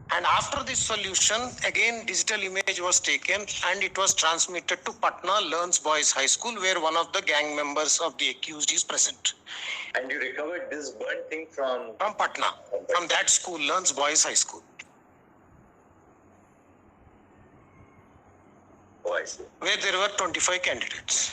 And after this solution, again digital image was taken and it was transmitted to Patna Learns Boys High School, where one of the gang members of the accused is present. And you recovered this burnt thing from Patna, from that school, Learns Boys High School. Oh, I see. Where there were 25 candidates.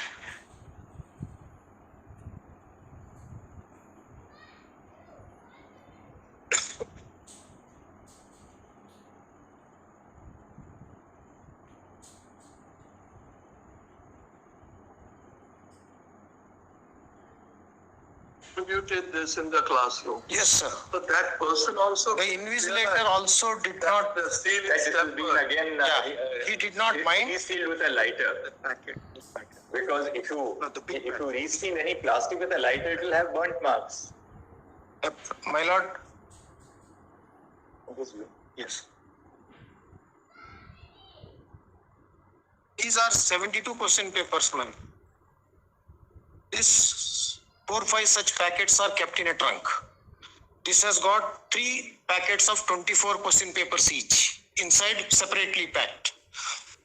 Distributed this in the classroom. Yes, sir. So that person also. The invigilator also did not. The seal That is is being again. He did not mind. He sealed with a lighter. the packet. Because if you No, the big if you reseal any plastic with a lighter, it will have burnt marks. My lord. Yes. These are 72% papers, ma'am. This 4-5 such packets are kept in a trunk. This has got 3 packets of 24% papers each, inside separately packed.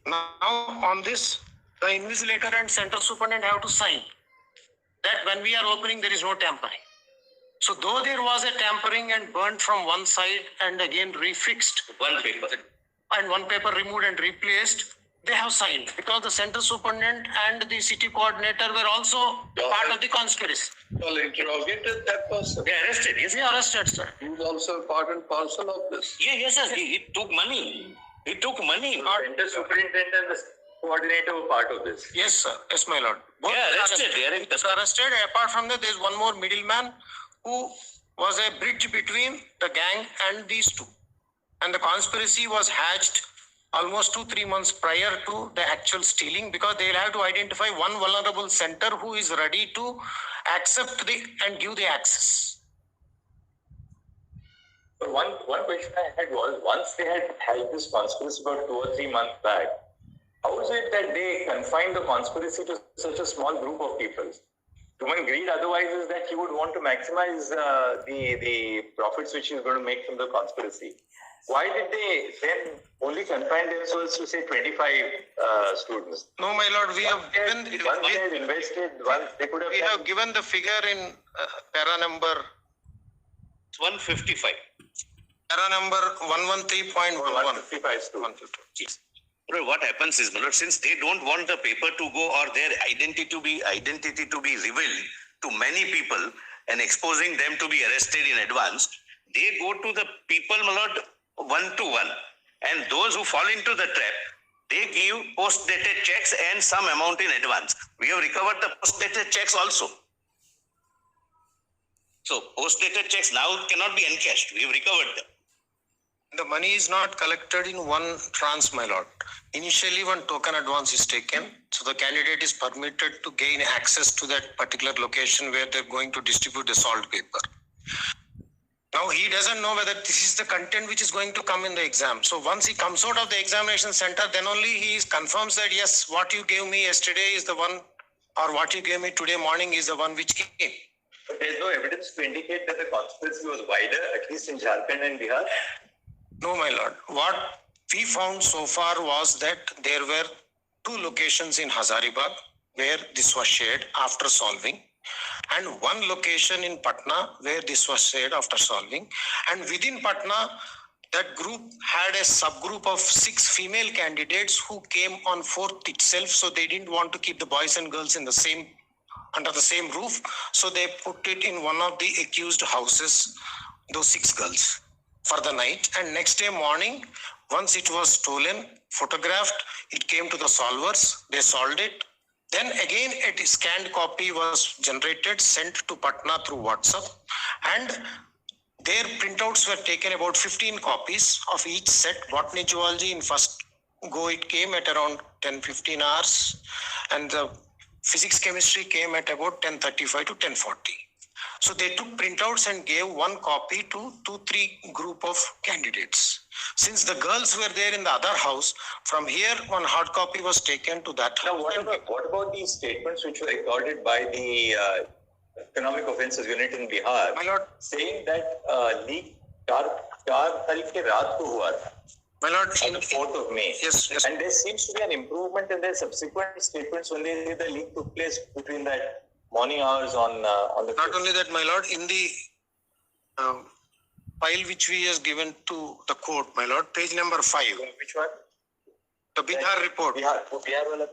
Now on this, the invigilator and center superintendent have to sign that when we are opening, there is no tampering. So though there was a tampering and burnt from one side and again refixed, One paper. and one paper removed and replaced, they have signed because the center superintendent and the city coordinator were also part of the conspiracy. Well, interrogated that person. They arrested. Yes. They arrested, sir. He was also part and parcel of this. Yes, sir. He took money. He took money. Not- Center superintendent and the coordinator were part of this. Yes, sir. Yes, my lord. Both Yeah, were arrested. They are in Both were arrested. Apart from that, there is one more middleman who was a bridge between the gang and these two. And the conspiracy was hatched almost 2-3 months prior to the actual stealing, because they will have to identify one vulnerable center who is ready to accept and give the access. But one question I had was, once they had this conspiracy about 2 or 3 months back, how is it that they confined the conspiracy to such a small group of people? Human greed otherwise is that he would want to maximize the profits which he's going to make from the conspiracy. Why did they then only confine themselves to say 25 students? No, my lord, we have given Once they had invested, once they could have. we have given the figure in para number 155. para number 113.11. 155 students. Yes. Well, what happens is, since they don't want the paper to go or their identity to be revealed to many people and exposing them to be arrested in advance, they go to the people, one to one, and those who fall into the trap, they give post-dated checks and some amount in advance. We have recovered the post-dated checks also. So post-dated checks now cannot be encashed. We have recovered them. The money is not collected in one tranche, my lord. Initially, one token advance is taken, so the candidate is permitted to gain access to that particular location where they're going to distribute the salt paper. Now, he doesn't know whether this is the content which is going to come in the exam. So once he comes out of the examination center, then only he confirms that, yes, what you gave me yesterday is the one, or what you gave me today morning is the one which came. But there is no evidence to indicate that the conspiracy was wider, at least in Jharkhand and Bihar. No, my lord. What we found so far was that there were 2 locations in Hazaribagh where this was shared after solving, and 1 location in Patna where this was shared after solving. And within Patna, that group had a subgroup of 6 female candidates who came on 4th itself, so they didn't want to keep the boys and girls in the same under the same roof, so they put it in one of the accused houses, those 6 girls, for the night. And next day morning, once it was stolen, photographed, it came to the solvers, they solved it. Then again a scanned copy was generated, sent to Patna through WhatsApp, and their printouts were taken, about 15 copies of each set. Botany zoology in first go it came at around 10-15 hours, and the physics chemistry came at about 10:35 to 10:40. So they took printouts and gave 1 copy to 2-3 group of candidates. Since the girls were there in the other house, from here 1 hard copy was taken to that Now, house. what about these statements which were recorded by the Economic Offences Unit in Bihar, My lord, saying that leaked dark 4 तारीख के रात को हुआ था. My lord, On the 4th of May. yes, yes. And there seems to be an improvement in their subsequent statements when they say the leak took place between that morning hours on the. Not only that, my lord, in the file which we has given to the court, my lord, page number 5, Which one? the Bihar report. Bihar wala.